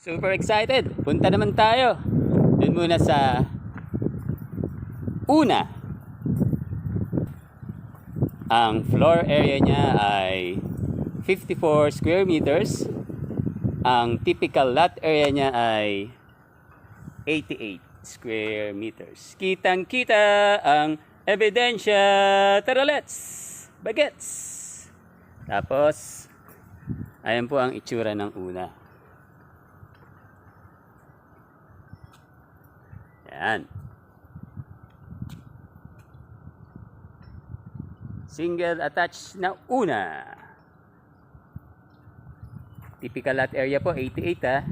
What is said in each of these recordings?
Super excited. Punta naman tayo. Doon muna sa una. Ang floor area niya ay 54 square meters. Ang typical lot area niya ay 88 square meters. Kitang-kita ang ebidensya. Tara, let's! Bagets! Tapos, ayan po ang itsura ng una. Yan. Single attached na una. Typical lot area po, 88 ha.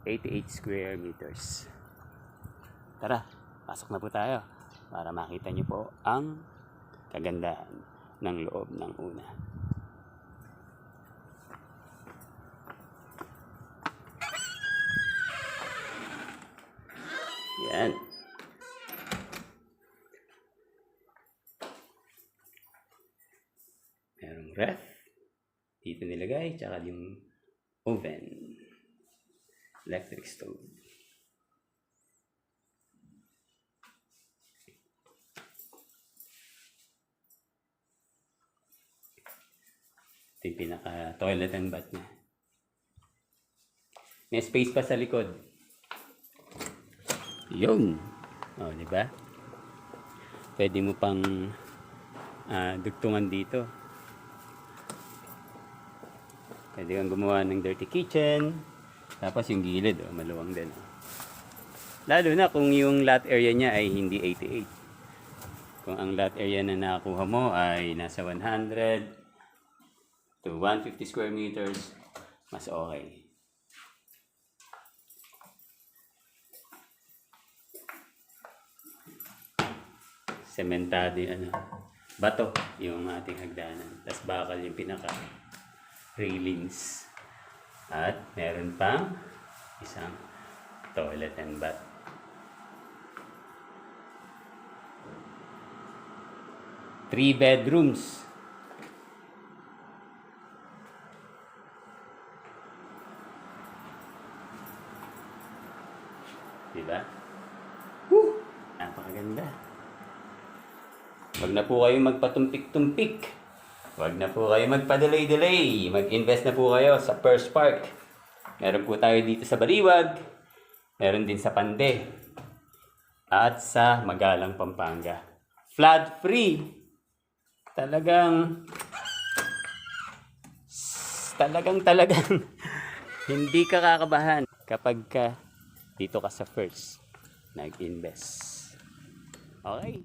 88 square meters. Tara, pasok na po tayo para makita nyo po ang kagandahan ng loob ng una. Yan. Merong ref. Dito nilagay. Tsaka yung oven. Electric stove. Ito yung pinaka toilet and bath niya. May space pa sa likod. Yun. O, diba? Pwede mo pang dugtungan dito. Pwede kang gumawa ng dirty kitchen. Tapos yung gilid, maluwang din. Lalo na kung yung lot area niya ay hindi 88. Kung ang lot area na nakuha mo ay nasa 100 to 150 square meters, mas okay. Sementado yung bato yung ating hagdanan. Tapos bakal yung pinaka railings. At meron pang isang toilet and bath. Three bedrooms. Diba? Woo! Napakaganda. Huwag na po kayo magpatumpik-tumpik. Huwag na po kayo magpa-delay-delay. Mag-invest na po kayo sa First Park. Meron po tayo dito sa Baliwag. Meron din sa Pande. At sa Magalang, Pampanga. Flood free. Talagang hindi ka kakabahan kapag dito ka sa First nag-invest. Okay.